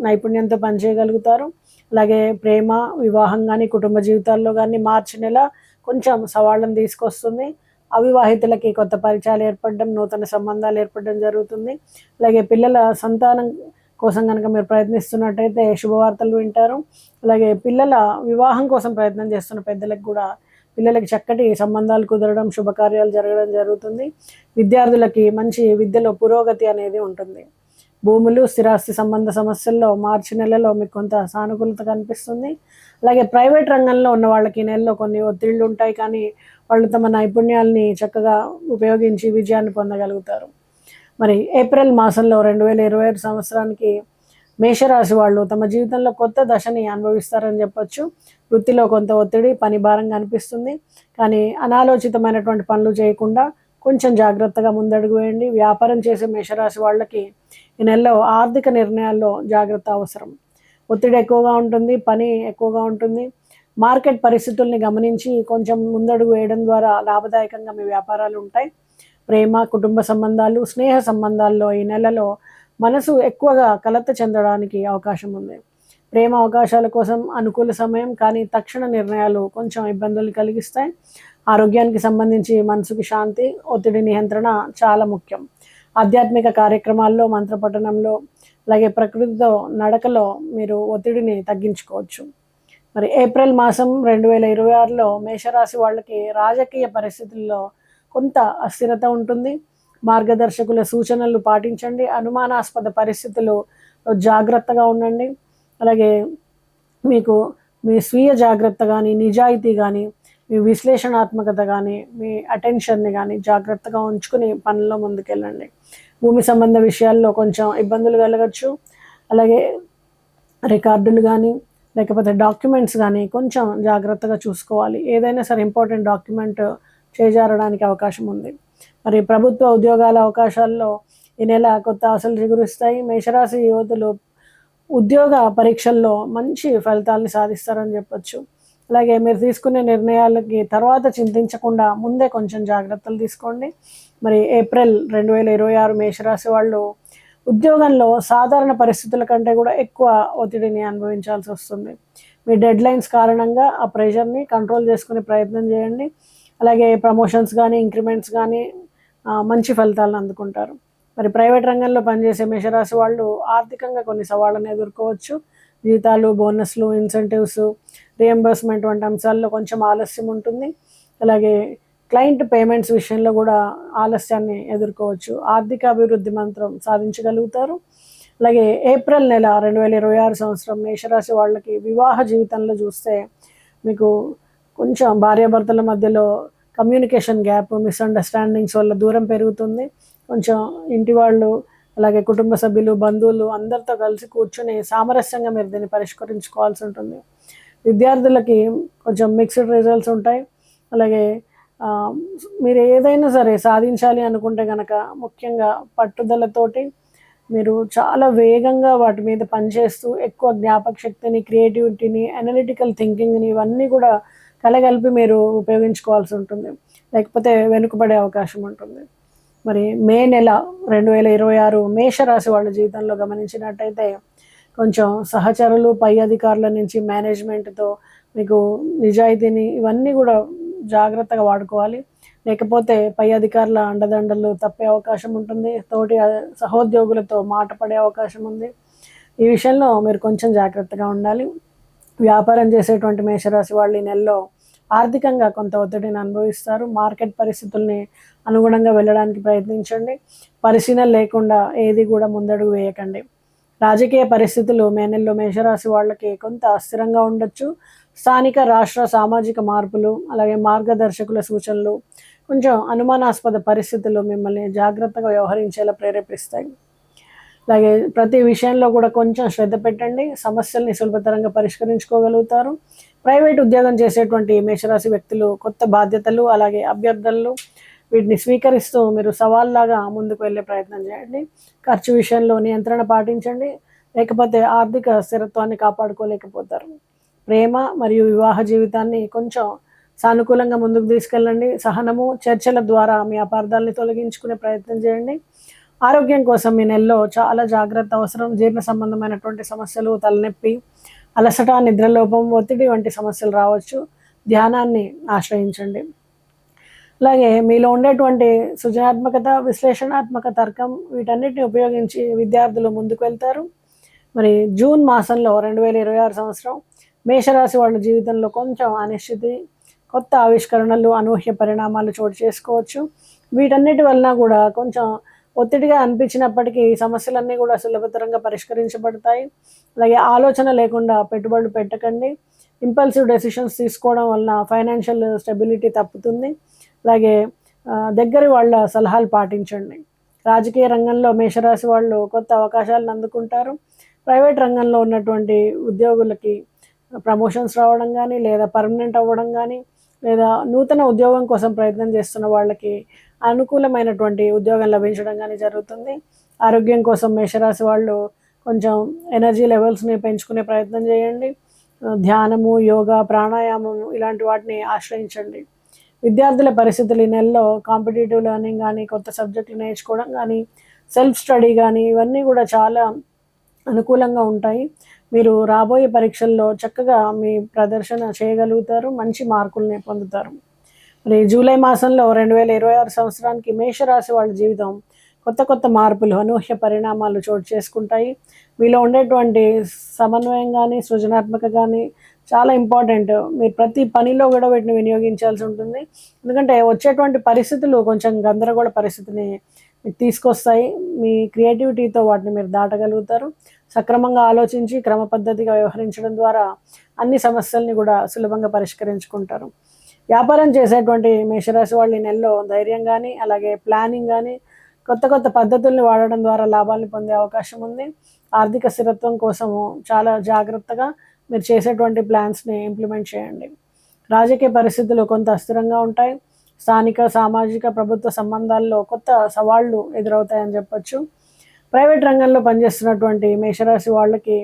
నైపుణ్యంతో పనిచేయగలుగుతారు. అలాగే ప్రేమ, వివాహం కానీ, కుటుంబ జీవితాల్లో కానీ మార్చి నెల కొంచెం సవాళ్ళను తీసుకొస్తుంది. అవివాహితులకి కొత్త పరిచయాలు ఏర్పడడం, నూతన సంబంధాలు ఏర్పడడం జరుగుతుంది. అలాగే పిల్లల సంతానం కోసం కనుక మీరు ప్రయత్నిస్తున్నట్టయితే శుభవార్తలు వింటారు. అలాగే పిల్లల వివాహం కోసం ప్రయత్నం చేస్తున్న పెద్దలకు కూడా పిల్లలకి చక్కటి సంబంధాలు కుదరడం, శుభకార్యాలు జరగడం జరుగుతుంది. విద్యార్థులకి మంచి విద్యలో పురోగతి అనేది ఉంటుంది. భూములు, స్థిరాస్తి సంబంధ సమస్యల్లో మార్చి నెలలో మీకు కొంత సానుకూలత కనిపిస్తుంది. అలాగే ప్రైవేట్ రంగంలో ఉన్న వాళ్ళకి ఈ నెలలో కొన్ని ఒత్తిళ్లు ఉంటాయి, కానీ వాళ్ళు తమ నైపుణ్యాలని చక్కగా ఉపయోగించి విజయాన్ని పొందగలుగుతారు. మరి ఏప్రిల్ మాసంలో 2025 సంవత్సరానికి మేషరాశి వాళ్ళు తమ జీవితంలో కొత్త దశని అనుభవిస్తారని చెప్పొచ్చు. వృత్తిలో కొంత ఒత్తిడి, పని భారంగా అనిపిస్తుంది, కానీ అనాలోచితమైనటువంటి పనులు చేయకుండా కొంచెం జాగ్రత్తగా ముందడుగు వేయండి. వ్యాపారం చేసే మేషరాశి వాళ్ళకి ఈ నెలలో ఆర్థిక నిర్ణయాల్లో జాగ్రత్త అవసరం. ఒత్తిడి ఎక్కువగా ఉంటుంది, పని ఎక్కువగా ఉంటుంది. మార్కెట్ పరిస్థితుల్ని గమనించి కొంచెం ముందడుగు వేయడం ద్వారా లాభదాయకంగా మీ వ్యాపారాలు ఉంటాయి. ప్రేమ, కుటుంబ సంబంధాలు, స్నేహ సంబంధాల్లో ఈ నెలలో మనసు ఎక్కువగా కలత చెందడానికి అవకాశం ఉంది. ప్రేమ అవకాశాల కోసం అనుకూల సమయం, కానీ తక్షణ నిర్ణయాలు కొంచెం ఇబ్బందులు కలిగిస్తాయి. ఆరోగ్యానికి సంబంధించి మనసుకి శాంతి, ఒత్తిడి నియంత్రణ చాలా ముఖ్యం. ఆధ్యాత్మిక కార్యక్రమాల్లో, మంత్రపఠనంలో, అలాగే ప్రకృతితో నడకలో మీరు ఒత్తిడిని తగ్గించుకోవచ్చు. మరి ఏప్రిల్ మాసం 2026లో మేషరాశి వాళ్ళకి రాజకీయ పరిస్థితుల్లో కొంత అస్థిరత ఉంటుంది. మార్గదర్శకుల సూచనలు పాటించండి. అనుమానాస్పద పరిస్థితులు జాగ్రత్తగా ఉండండి. అలాగే మీకు మీ స్వీయ జాగ్రత్త కానీ, నిజాయితీ కానీ, మీ విశ్లేషణాత్మకత కానీ, మీ అటెన్షన్ని కానీ జాగ్రత్తగా ఉంచుకుని పనుల్లో ముందుకెళ్ళండి. భూమి సంబంధ విషయాల్లో కొంచెం ఇబ్బందులు కలగచ్చు. అలాగే రికార్డులు కానీ, లేకపోతే డాక్యుమెంట్స్ కానీ కొంచెం జాగ్రత్తగా చూసుకోవాలి. ఏదైనా సరే ఇంపార్టెంట్ డాక్యుమెంట్ చేజారడానికి అవకాశం ఉంది. మరి ప్రభుత్వ ఉద్యోగాల అవకాశాల్లో ఈ నెల కొత్త ఆశలు చిగురిస్తాయి. మేషరాశి యువతులు ఉద్యోగ పరీక్షల్లో మంచి ఫలితాలని సాధిస్తారని చెప్పొచ్చు. అలాగే మీరు తీసుకునే నిర్ణయాలకి తర్వాత చింతించకుండా ముందే కొంచెం జాగ్రత్తలు తీసుకోండి. మరి ఏప్రిల్ 2026 మేషరాశి వాళ్ళు ఉద్యోగంలో సాధారణ పరిస్థితుల కంటే కూడా ఎక్కువ ఒత్తిడిని అనుభవించాల్సి వస్తుంది. మీ డెడ్లైన్స్ కారణంగా ఆ ప్రెషర్ని కంట్రోల్ చేసుకునే ప్రయత్నం చేయండి. అలాగే ప్రమోషన్స్ కానీ, ఇంక్రిమెంట్స్ కానీ మంచి ఫలితాలను అందుకుంటారు. మరి ప్రైవేట్ రంగంలో పనిచేసే మేషరాశి వాళ్ళు ఆర్థికంగా కొన్ని సవాళ్ళను ఎదుర్కోవచ్చు. జీతాలు, బోనస్లు, ఇన్సెంటివ్స్, రియంబర్స్మెంట్ వంటి అంశాల్లో కొంచెం ఆలస్యం ఉంటుంది. అలాగే క్లయింట్ పేమెంట్స్ విషయంలో కూడా ఆలస్యాన్ని ఎదుర్కోవచ్చు. ఆర్థిక అభివృద్ధి మంత్రం సాధించగలుగుతారు. అలాగే ఏప్రిల్ నెల 2026 సంవత్సరం మేషరాశి వాళ్ళకి వివాహ జీవితంలో చూస్తే మీకు కొంచెం భార్యాభర్తల మధ్యలో కమ్యూనికేషన్ గ్యాప్, మిస్అండర్స్టాండింగ్స్ వల్ల దూరం పెరుగుతుంది. కొంచెం ఇంటి వాళ్ళు, అలాగే కుటుంబ సభ్యులు, బంధువులు అందరితో కలిసి కూర్చొని సామరస్యంగా మీరు దీన్ని పరిష్కరించుకోవాల్సి ఉంటుంది. విద్యార్థులకి కొంచెం మిక్స్డ్ రిజల్ట్స్ ఉంటాయి. అలాగే మీరు ఏదైనా సరే సాధించాలి అనుకుంటే కనుక ముఖ్యంగా పట్టుదలతోటి మీరు చాలా వేగంగా వాటి మీద పనిచేస్తూ ఎక్కువ జ్ఞాపక శక్తిని, క్రియేటివిటీని, అనలిటికల్ థింకింగ్ని ఇవన్నీ కూడా కలగలిపి మీరు ఉపయోగించుకోవాల్సి ఉంటుంది. లేకపోతే వెనుకబడే అవకాశం ఉంటుంది. మరి మే నెల 2026 మేషరాశి వాళ్ళ జీవితంలో గమనించినట్టయితే కొంచెం సహచరులు, పై అధికారుల నుంచి మేనేజ్మెంట్తో మీకు నిజాయితీని ఇవన్నీ కూడా జాగ్రత్తగా వాడుకోవాలి. లేకపోతే పై అధికారుల అండదండలు తప్పే అవకాశం ఉంటుంది. తోటి సహోద్యోగులతో మాట పడే అవకాశం ఉంది. ఈ విషయంలో మీరు కొంచెం జాగ్రత్తగా ఉండాలి. వ్యాపారం చేసేటువంటి మేషరాశి వాళ్ళు ఈ నెలలో ఆర్థికంగా కొంత ఒత్తిడిని అనుభవిస్తారు. మార్కెట్ పరిస్థితుల్ని అనుగుణంగా వెళ్ళడానికి ప్రయత్నించండి. పరిశీలన లేకుండా ఏది కూడా ముందడుగు వేయకండి. రాజకీయ పరిస్థితులు మే నెలలో మేషరాశి వాళ్ళకి కొంత అస్థిరంగా ఉండొచ్చు. స్థానిక రాష్ట్ర సామాజిక మార్పులు అలాగే మార్గదర్శకుల సూచనలు కొంచెం అనుమానాస్పద పరిస్థితులు మిమ్మల్ని జాగ్రత్తగా వ్యవహరించేలా ప్రేరేపిస్తాయి. అలాగే ప్రతి విషయంలో కూడా కొంచెం శ్రద్ధ పెట్టండి, సమస్యల్ని సులభతరంగా పరిష్కరించుకోగలుగుతారు. ప్రైవేట్ ఉద్యోగం చేసేటువంటి మేషరాశి వ్యక్తులు కొత్త బాధ్యతలు అలాగే అభ్యర్థనలు వీటిని స్వీకరిస్తూ మీరు సవాల్లాగా ముందుకు వెళ్ళే ప్రయత్నం చేయండి. ఖర్చు విషయంలో నియంత్రణ పాటించండి, లేకపోతే ఆర్థిక స్థిరత్వాన్ని కాపాడుకోలేకపోతారు. ప్రేమ మరియు వివాహ జీవితాన్ని కొంచెం సానుకూలంగా ముందుకు తీసుకెళ్ళండి. సహనము చర్చల ద్వారా మీ అపార్థాలని తొలగించుకునే ప్రయత్నం చేయండి. ఆరోగ్యం కోసం మీ నెలలో చాలా జాగ్రత్త అవసరం. జీర్ణ సంబంధమైనటువంటి సమస్యలు, తలనొప్పి, అలసట, నిద్రలోపం, ఒత్తిడి వంటి సమస్యలు రావచ్చు. ధ్యానాన్ని ఆశ్రయించండి. అలాగే మీలో ఉండేటువంటి సృజనాత్మకత, విశ్లేషణాత్మక తర్కం వీటన్నిటిని ఉపయోగించి విద్యార్థులు ముందుకు వెళ్తారు. మరి జూన్ మాసంలో 2026 సంవత్సరం మేషరాశి వాళ్ళ జీవితంలో కొంచెం అనిశ్చితి, కొత్త ఆవిష్కరణలు, అనూహ్య పరిణామాలు చోటు చేసుకోవచ్చు. వీటన్నిటి వలన కూడా కొంచెం ఒత్తిడిగా అనిపించినప్పటికీ సమస్యలన్నీ కూడా సులభతరంగా పరిష్కరించబడతాయి. అలాగే ఆలోచన లేకుండా పెట్టుబడులు పెట్టకండి. ఇంపల్సివ్ డెసిషన్స్ తీసుకోవడం వలన ఫైనాన్షియల్ స్టెబిలిటీ తప్పుతుంది. అలాగే దగ్గరి వాళ్ళ సలహాలు పాటించండి. రాజకీయ రంగంలో మేషరాశి వాళ్ళు కొత్త అవకాశాలను అందుకుంటారు. ప్రైవేట్ రంగంలో ఉన్నటువంటి ఉద్యోగులకి ప్రమోషన్స్ రావడం కానీ, లేదా పర్మనెంట్ అవ్వడం కానీ, లేదా నూతన ఉద్యోగం కోసం ప్రయత్నం చేస్తున్న వాళ్ళకి అనుకూలమైనటువంటి ఉద్యోగం లభించడం కానీ జరుగుతుంది. ఆరోగ్యం కోసం మేషరాశి వాళ్ళు కొంచెం ఎనర్జీ లెవెల్స్ని పెంచుకునే ప్రయత్నం చేయండి. ధ్యానము, యోగా, ప్రాణాయామం ఇలాంటి వాటిని ఆశ్రయించండి. విద్యార్థుల పరిస్థితులు ఈ నెలలో కాంపిటేటివ్ లెర్నింగ్ కానీ, కొత్త సబ్జెక్టులు నేర్చుకోవడం కానీ, సెల్ఫ్ స్టడీ కానీ ఇవన్నీ కూడా చాలా అనుకూలంగా ఉంటాయి. మీరు రాబోయే పరీక్షల్లో చక్కగా మీ ప్రదర్శన చేయగలుగుతారు, మంచి మార్కుల్ని పొందుతారు. మరి జూలై మాసంలో 2026 సంవత్సరానికి మేషరాశి వాళ్ళ జీవితం కొత్త కొత్త మార్పులు, అనూహ్య పరిణామాలు చోటు చేసుకుంటాయి. మీలో ఉండేటువంటి సమన్వయం కానీ, సృజనాత్మక కానీ చాలా ఇంపార్టెంట్. మీరు ప్రతి పనిలో కూడా వీటిని వినియోగించాల్సి ఉంటుంది. ఎందుకంటే వచ్చేటువంటి పరిస్థితులు కొంచెం గందరగోళ పరిస్థితిని మీకు తీసుకొస్తాయి. మీ క్రియేటివిటీతో వాటిని మీరు దాటగలుగుతారు. సక్రమంగా ఆలోచించి క్రమ పద్ధతిగా వ్యవహరించడం ద్వారా అన్ని సమస్యల్ని కూడా సులభంగా పరిష్కరించుకుంటారు. వ్యాపారం చేసేటువంటి మేషరాశి వాళ్ళు ఈ నెలలో ధైర్యం కానీ, అలాగే ప్లానింగ్ కానీ, కొత్త కొత్త పద్ధతుల్ని వాడడం ద్వారా లాభాలను పొందే అవకాశం ఉంది. ఆర్థిక స్థిరత్వం కోసము చాలా జాగ్రత్తగా మీరు చేసేటువంటి ప్లాన్స్ని ఇంప్లిమెంట్ చేయండి. రాజకీయ పరిస్థితులు కొంత అస్థిరంగా ఉంటాయి. స్థానిక, సామాజిక, ప్రభుత్వ సంబంధాల్లో కొత్త సవాళ్లు ఎదురవుతాయని చెప్పొచ్చు. ప్రైవేట్ రంగంలో పనిచేస్తున్నటువంటి మేషరాశి వాళ్ళకి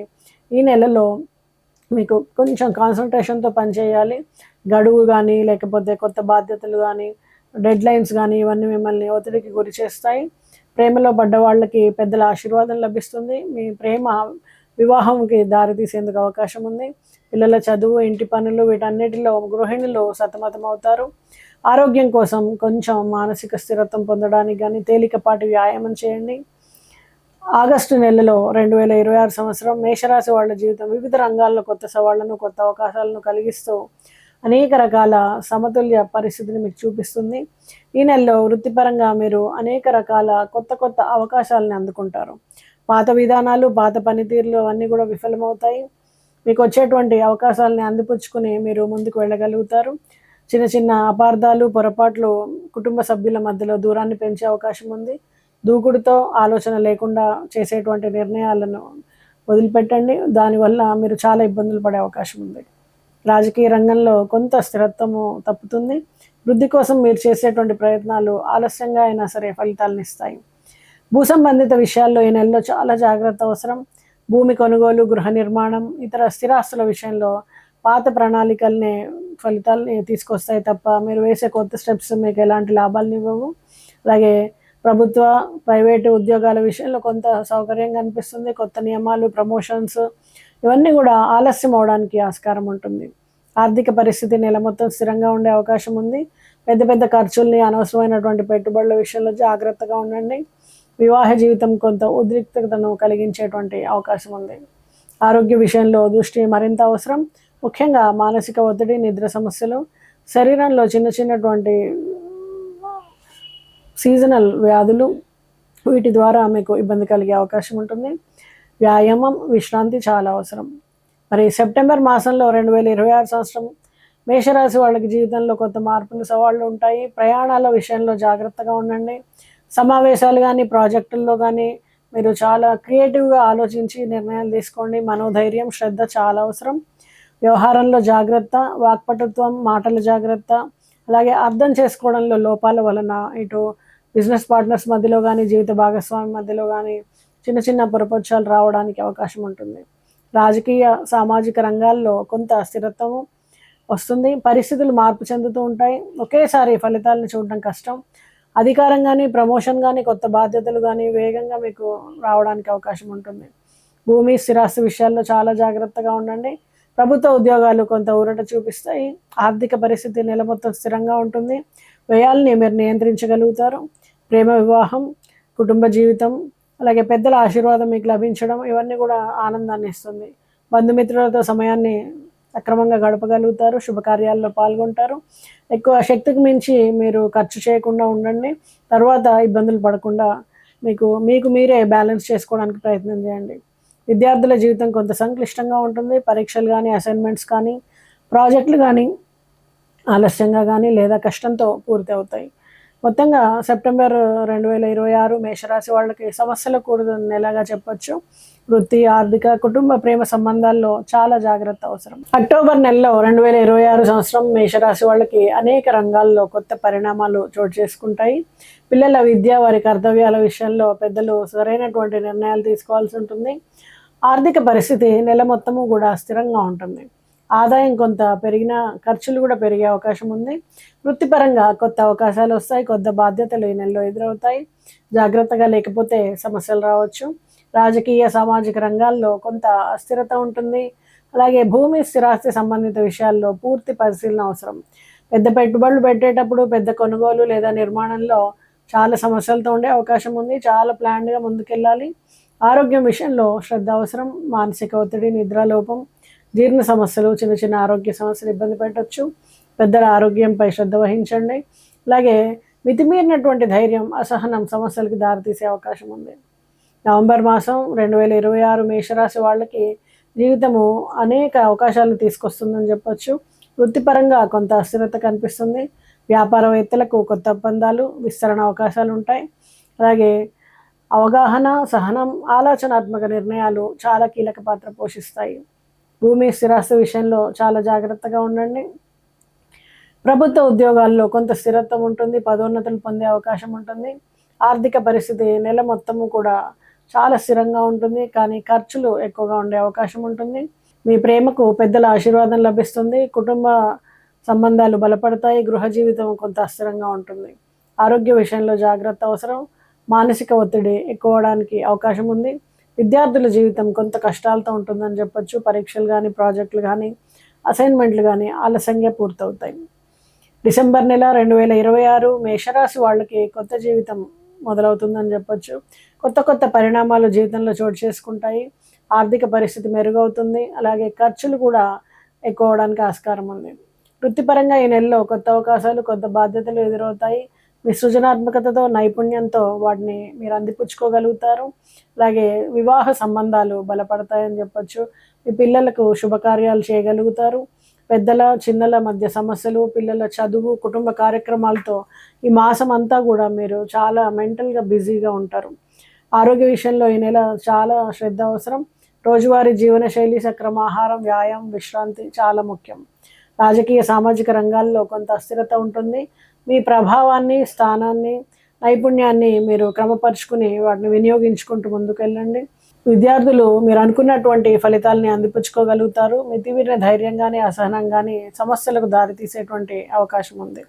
ఈ నెలలో మీకు కొంచెం కాన్సన్ట్రేషన్తో పనిచేయాలి. గడువు కానీ, లేకపోతే కొత్త బాధ్యతలు కానీ, డెడ్ లైన్స్ కానీ ఇవన్నీ మిమ్మల్ని ఒత్తిడికి గురి చేస్తాయి. ప్రేమలో పడ్డ వాళ్ళకి పెద్దల ఆశీర్వాదం లభిస్తుంది. మీ ప్రేమ వివాహంకి దారి తీసేందుకు అవకాశం ఉంది. పిల్లల చదువు, ఇంటి పనులు వీటన్నిటిలో గృహిణులు సతమతం అవుతారు. ఆరోగ్యం కోసం కొంచెం మానసిక స్థిరత్వం పొందడానికి కానీ తేలికపాటి వ్యాయామం చేయండి. ఆగస్టు నెలలో 2026 సంవత్సరం మేషరాశి వాళ్ళ జీవితం వివిధ రంగాల్లో కొత్త సవాళ్లను, కొత్త అవకాశాలను కలిగిస్తూ అనేక రకాల సమతుల్య పరిస్థితిని మీకు చూపిస్తుంది. ఈ నెలలో వృత్తిపరంగా మీరు అనేక రకాల కొత్త కొత్త అవకాశాలను అందుకుంటారు. పాత విధానాలు, పాత పనితీరులు అవన్నీ కూడా విఫలమవుతాయి. మీకు వచ్చేటువంటి అవకాశాలని అందిపుచ్చుకుని మీరు ముందుకు వెళ్ళగలుగుతారు. చిన్న చిన్న అపార్థాలు, పొరపాట్లు కుటుంబ సభ్యుల మధ్యలో దూరాన్ని పెంచే అవకాశం ఉంది. దూకుడుతో, ఆలోచన లేకుండా చేసేటువంటి నిర్ణయాలను వదిలిపెట్టండి. దానివల్ల మీరు చాలా ఇబ్బందులు పడే అవకాశం ఉంది. రాజకీయ రంగంలో కొంత స్థిరత్వము తప్పుతుంది. వృద్ధి కోసం మీరు చేసేటువంటి ప్రయత్నాలు ఆలస్యంగా అయినా సరే ఫలితాలను ఇస్తాయి. భూ సంబంధిత విషయాల్లో ఈ నెలలో చాలా జాగ్రత్త అవసరం. భూమి కొనుగోలు, గృహ నిర్మాణం, ఇతర స్థిరాస్తుల విషయంలో పాత ప్రణాళికల్ని ఫలితాలని తీసుకొస్తాయి తప్ప మీరు వేసే కొత్త స్టెప్స్ మీకు ఎలాంటి లాభాలను ఇవ్వవు. అలాగే ప్రభుత్వ, ప్రైవేటు ఉద్యోగాల విషయంలో కొంత సౌకర్యంగా అనిపిస్తుంది. కొత్త నియమాలు, ప్రమోషన్స్ ఇవన్నీ కూడా ఆలస్యం అవడానికి ఆస్కారం ఉంటుంది. ఆర్థిక పరిస్థితి నెల మొత్తం స్థిరంగా ఉండే అవకాశం ఉంది. పెద్ద పెద్ద ఖర్చుల్ని, అనవసరమైనటువంటి పెట్టుబడుల విషయంలో జాగ్రత్తగా ఉండండి. వివాహ జీవితం కొంత ఉద్రిక్తతను కలిగించేటువంటి అవకాశం ఉంది. ఆరోగ్య విషయంలో దృష్టి మరింత అవసరం. ముఖ్యంగా మానసిక ఒత్తిడి, నిద్ర సమస్యలు, శరీరంలో చిన్న చిన్నటువంటి సీజనల్ వ్యాధులు వీటి ద్వారా మీకు ఇబ్బంది కలిగే అవకాశం ఉంటుంది. వ్యాయామం, విశ్రాంతి చాలా అవసరం. మరి సెప్టెంబర్ మాసంలో 2026 సంవత్సరం మేషరాశి వాళ్ళకి జీవితంలో కొత్త మార్పులు, సవాళ్ళు ఉంటాయి. ప్రయాణాల విషయంలో జాగ్రత్తగా ఉండండి. సమావేశాలు కానీ, ప్రాజెక్టుల్లో కానీ మీరు చాలా క్రియేటివ్గా ఆలోచించి నిర్ణయాలు తీసుకోండి. మనోధైర్యం, శ్రద్ధ చాలా అవసరం. వ్యవహారంలో జాగ్రత్త, వాక్పటుత్వం, మాటల జాగ్రత్త, అలాగే అర్థం చేసుకోవడంలో లోపాల వలన ఇటు బిజినెస్ పార్ట్నర్స్ మధ్యలో కానీ, జీవిత భాగస్వామి మధ్యలో కానీ చిన్న చిన్న పొరపక్షాలు రావడానికి అవకాశం ఉంటుంది. రాజకీయ, సామాజిక రంగాల్లో కొంత స్థిరత్వము వస్తుంది. పరిస్థితులు మార్పు చెందుతూ ఉంటాయి. ఒకేసారి ఫలితాలను చూడడం కష్టం. అధికారం కానీ, ప్రమోషన్ కానీ, కొత్త బాధ్యతలు కానీ వేగంగా మీకు రావడానికి అవకాశం ఉంటుంది. భూమి, స్థిరాస్తి విషయాల్లో చాలా జాగ్రత్తగా ఉండండి. ప్రభుత్వ ఉద్యోగాలు కొంత ఊరట చూపిస్తాయి. ఆర్థిక పరిస్థితి నెల మొత్తం స్థిరంగా ఉంటుంది. వ్యయాల్ని మీరు నియంత్రించగలుగుతారు. ప్రేమ, వివాహం, కుటుంబ జీవితం, అలాగే పెద్దల ఆశీర్వాదం మీకు లభించడం ఇవన్నీ కూడా ఆనందాన్ని ఇస్తుంది. బంధుమిత్రులతో సమయాన్ని సక్రమంగా గడపగలుగుతారు. శుభకార్యాల్లో పాల్గొంటారు. ఎక్కువ శక్తికి మించి మీరు ఖర్చు చేయకుండా ఉండండి. తర్వాత ఇబ్బందులు పడకుండా మీకు మీరే బ్యాలెన్స్ చేసుకోవడానికి ప్రయత్నం చేయండి. విద్యార్థుల జీవితం కొంత సంక్లిష్టంగా ఉంటుంది. పరీక్షలు కానీ, అసైన్మెంట్స్ కానీ, ప్రాజెక్టులు కానీ ఆలస్యంగా కానీ లేదా కష్టంతో పూర్తి అవుతాయి. మొత్తంగా సెప్టెంబర్ 2026 మేషరాశి వాళ్ళకి సమస్యలు కూడిన నెలగా చెప్పొచ్చు. వృత్తి, ఆర్థిక, కుటుంబ, ప్రేమ సంబంధాల్లో చాలా జాగ్రత్త అవసరం. అక్టోబర్ నెలలో 2026 సంవత్సరం మేషరాశి వాళ్ళకి అనేక రంగాల్లో కొత్త పరిణామాలు చోటు చేసుకుంటాయి. పిల్లల విద్య, వారి కర్తవ్యాల విషయంలో పెద్దలు సరైనటువంటి నిర్ణయాలు తీసుకోవాల్సి ఉంటుంది. ఆర్థిక పరిస్థితి నెల మొత్తము కూడా స్థిరంగా ఉంటుంది. ఆదాయం కొంత పెరిగినా ఖర్చులు కూడా పెరిగే అవకాశం ఉంది. వృత్తిపరంగా కొత్త అవకాశాలు వస్తాయి. కొత్త బాధ్యతలు ఈ నెలలో ఎదురవుతాయి. జాగ్రత్తగా లేకపోతే సమస్యలు రావచ్చు. రాజకీయ, సామాజిక రంగాల్లో కొంత అస్థిరత ఉంటుంది. అలాగే భూమి, స్థిరాస్తి సంబంధిత విషయాల్లో పూర్తి పరిశీలన అవసరం. పెద్ద పెట్టుబడులు పెట్టేటప్పుడు పెద్ద కొనుగోలు లేదా నిర్మాణంలో చాలా సమస్యలతో ఉండే అవకాశం ఉంది. చాలా ప్లాన్డ్గా ముందుకెళ్ళాలి. ఆరోగ్యం విషయంలో శ్రద్ధ అవసరం. మానసిక ఒత్తిడి, నిద్రలోపం, జీర్ణ సమస్యలు, చిన్న చిన్న ఆరోగ్య సమస్యలు ఇబ్బంది పెట్టవచ్చు. పెద్దల ఆరోగ్యంపై శ్రద్ధ వహించండి. అలాగే మితిమీరినటువంటి ధైర్యం, అసహనం సమస్యలకు దారితీసే అవకాశం ఉంది. నవంబర్ మాసం 2026 మేషరాశి వాళ్ళకి జీవితము అనేక అవకాశాలను తీసుకొస్తుందని చెప్పొచ్చు. వృత్తిపరంగా కొంత అస్థిరత కనిపిస్తుంది. వ్యాపారవేత్తలకు కొత్త ఒప్పందాలు, విస్తరణ అవకాశాలు ఉంటాయి. అలాగే అవగాహన, సహనం, ఆలోచనాత్మక నిర్ణయాలు చాలా కీలక పాత్ర పోషిస్తాయి. భూమి, స్థిరాస్తి విషయంలో చాలా జాగ్రత్తగా ఉండండి. ప్రభుత్వ ఉద్యోగాల్లో కొంత స్థిరత్వం ఉంటుంది. పదోన్నతులు పొందే అవకాశం ఉంటుంది. ఆర్థిక పరిస్థితి నెల మొత్తము కూడా చాలా స్థిరంగా ఉంటుంది. కానీ ఖర్చులు ఎక్కువగా ఉండే అవకాశం ఉంటుంది. మీ ప్రేమకు పెద్దల ఆశీర్వాదం లభిస్తుంది. కుటుంబ సంబంధాలు బలపడతాయి. గృహ జీవితం కొంత అస్థిరంగా ఉంటుంది. ఆరోగ్య విషయంలో జాగ్రత్త అవసరం. మానసిక ఒత్తిడి ఎక్కువ అవడానికి అవకాశం ఉంది. విద్యార్థుల జీవితం కొంత కష్టాలతో ఉంటుందని చెప్పొచ్చు. పరీక్షలు కానీ, ప్రాజెక్టులు కానీ, అసైన్మెంట్లు కానీ ఆలస్యంగా పూర్తవుతాయి. డిసెంబర్ నెల 2026 మేషరాశి వాళ్ళకి కొత్త జీవితం మొదలవుతుందని చెప్పొచ్చు. కొత్త పరిణామాలు జీవితంలో చోటు చేసుకుంటాయి. ఆర్థిక పరిస్థితి మెరుగవుతుంది. అలాగే ఖర్చులు కూడా ఎక్కువ అవడానికి ఆస్కారం ఉంది. వృత్తిపరంగా ఈ నెలలో కొత్త అవకాశాలు, కొత్త బాధ్యతలు ఎదురవుతాయి. మీ సృజనాత్మకతతో, నైపుణ్యంతో వాటిని మీరు అందిపుచ్చుకోగలుగుతారు. అలాగే వివాహ సంబంధాలు బలపడతాయని చెప్పొచ్చు. మీ పిల్లలకు శుభకార్యాలు చేయగలుగుతారు. పెద్దల, చిన్నల మధ్య సమస్యలు, పిల్లల చదువు, కుటుంబ కార్యక్రమాలతో ఈ మాసం అంతా కూడా మీరు చాలా మెంటల్గా బిజీగా ఉంటారు. ఆరోగ్య విషయంలో ఈ నెల చాలా శ్రద్ధ అవసరం. రోజువారీ జీవనశైలి, సక్రమ ఆహారం, వ్యాయామం, విశ్రాంతి చాలా ముఖ్యం. రాజకీయ, సామాజిక రంగాల్లో కొంత అస్థిరత ఉంటుంది. మీ ప్రభావాన్ని, స్థానాన్ని, నైపుణ్యాన్ని మీరు క్రమపరుచుకుని వాటిని వినియోగించుకుంటూ ముందుకెళ్ళండి. విద్యార్థులు మీరు అనుకున్నటువంటి ఫలితాలని అందిపుచ్చుకోగలుగుతారు. మితిమీరిన ధైర్యం కానీ, అసహనం కానీ సమస్యలకు దారితీసేటువంటి అవకాశం ఉంది.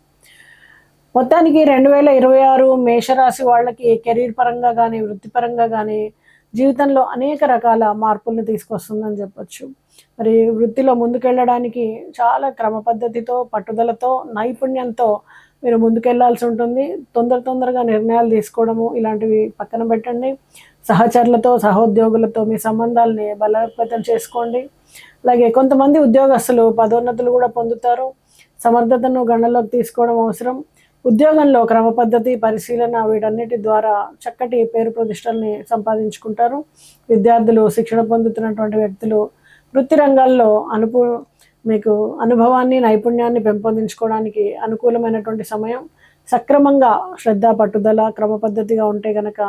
మొత్తానికి 2026 మేషరాశి వాళ్ళకి కెరీర్ పరంగా కానీ, వృత్తిపరంగా కానీ జీవితంలో అనేక రకాల మార్పులను తీసుకొస్తుందని చెప్పొచ్చు. మరి వృత్తిలో ముందుకెళ్ళడానికి చాలా క్రమ పద్ధతితో, పట్టుదలతో, నైపుణ్యంతో మీరు ముందుకెళ్లాల్సి ఉంటుంది. తొందరగా నిర్ణయాలు తీసుకోవడము ఇలాంటివి పక్కన పెట్టండి. సహచరులతో, సహోద్యోగులతో మీ సంబంధాలని బలోపేతం చేసుకోండి. అలాగే కొంతమంది ఉద్యోగస్తులు పదోన్నతులు కూడా పొందుతారు. సమర్థతను గణనలోకి తీసుకోవడం అవసరం. ఉద్యోగంలో క్రమ పద్ధతి, పరిశీలన వీటన్నిటి ద్వారా చక్కటి పేరు ప్రతిష్టల్ని సంపాదించుకుంటారు. విద్యార్థులు, శిక్షణ పొందుతున్నటువంటి వ్యక్తులు వృత్తి రంగాల్లో మీకు అనుభవాన్ని, నైపుణ్యాన్ని పెంపొందించుకోవడానికి అనుకూలమైనటువంటి సమయం. సక్రమంగా శ్రద్ధ, పట్టుదల, క్రమ పద్ధతిగా ఉంటే గనక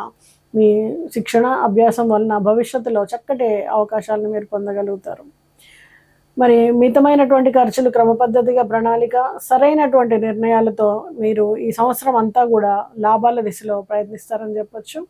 మీ శిక్షణ, అభ్యాసం వలన భవిష్యత్తులో చక్కటి అవకాశాలను మీరు పొందగలుగుతారు. మరి మితమైనటువంటి ఖర్చులు, క్రమ పద్ధతిగా ప్రణాళిక, సరైనటువంటి నిర్ణయాలతో మీరు ఈ సంవత్సరం అంతా కూడా లాభాల దిశలో ప్రయత్నిస్తారని చెప్పొచ్చు.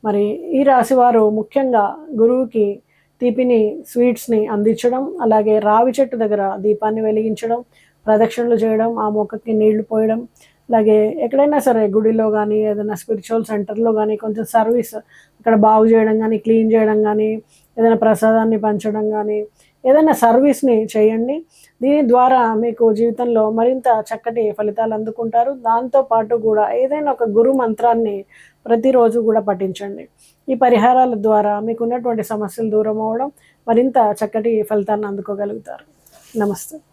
మరి ఈ రాశి వారు ముఖ్యంగా గురువుకి తీపిని, స్వీట్స్ని అందించడం, అలాగే రావి చెట్టు దగ్గర దీపాన్ని వెలిగించడం, ప్రదక్షిణలు చేయడం, ఆ మొక్కకి నీళ్లు పోయడం, అలాగే ఎక్కడైనా సరే గుడిలో కానీ ఏదైనా స్పిరిచువల్ సెంటర్లో కానీ కొంచెం సర్వీస్ అక్కడ బాగు చేయడం కానీ, క్లీన్ చేయడం కానీ, ఏదైనా ప్రసాదాన్ని పంచడం కానీ, ఏదైనా సర్వీస్ని చేయండి. దీని ద్వారా మీకు జీవితంలో మరింత చక్కటి ఫలితాలు అందుకుంటారు. దాంతోపాటు కూడా ఏదైనా ఒక గురు మంత్రాన్ని ప్రతిరోజు కూడా పఠించండి. ఈ పరిహారాల ద్వారా మీకు ఉన్నటువంటి సమస్యలు దూరం అవ్వడం, మరింత చక్కటి ఫలితాన్ని అందుకోగలుగుతారు. నమస్తే.